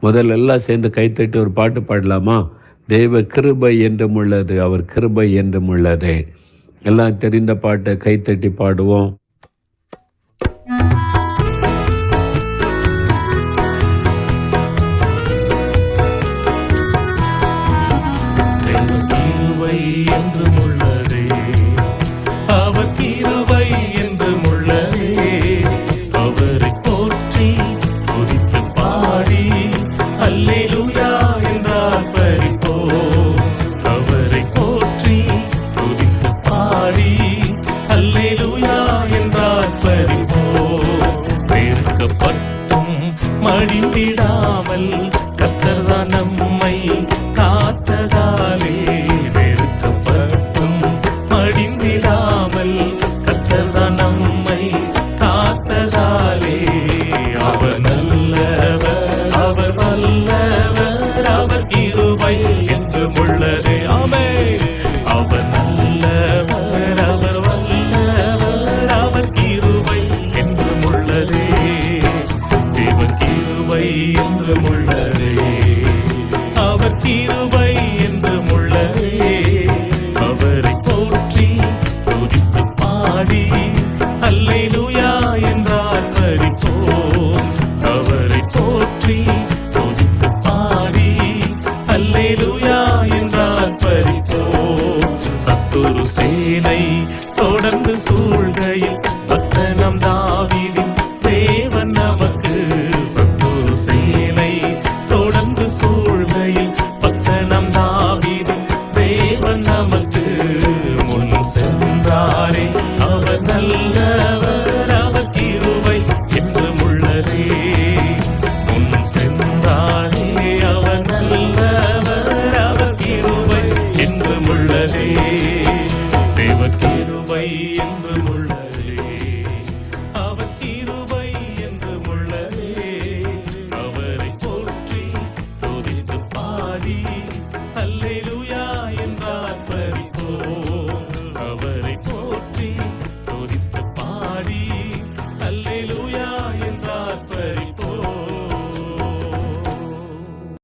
முதல்ல எல்லாம் சேர்ந்து கைத்தட்டி ஒரு பாட்டு பாடலாமா? தெய்வ கிருபை என்றும் உள்ளது, அவர் கிருபை என்றும் உள்ளது. எல்லாம் தெரிந்த பாட்டை கைத்தட்டி பாடுவோம். என்றும் உள்ளதே, அவர் கிருபை என்றும் உள்ளதே. அவரை போற்றி துதித்து பாடி அல்லேலூயா என்றால் பரிப்போ. அவரை போற்றி துதித்து பாடி அல்லேலூயா என்றால் பரிப்போ. வெறுக்கப்பட்டும் மடிந்திடாமல் கர்த்தர்தான் நம்மை காத்ததாலே. மடிந்திடாமல் கர்த்தர்தான் நம்மை காத்ததாலே. அவர் நல்லவர், அவர் வல்லவர், அவர் கிருபை என்றும் உள்ளதே. ஆமென். அவர் நல்லவர், அவர் வல்லவர், அவர் கிருபை என்றும் உள்ளதே. தேவ கிருபை என்றும் உள்ளதே, அவர் கிருபை என்றும் உள்ளதே. அவரை போற்றி துதித்து பாடி அல்லேலூயா என்றால் பரிப்போம். அவரை போற்றி துதித்து பாடி அல்லேலூயா என்றால் பரிப்போம். சத்துரு சேனை தொடர்ந்து சூழ்கையில் பட்டணம் தாவீதின் தேவன் நமக்கு. சத்துரு சேனை தொடர்ந்து சூழ்கையில் பட்டணம் தாவீதின் தேவன் நமக்கு. முன் சென்றாரே அவர் நல்லவர், அவர் கிருபை என்றும் உள்ளதே. முன் சென்றாரே அவர் நல்லவர், அவர் கிருபை என்றும் உள்ளதே. தேவ கிருபை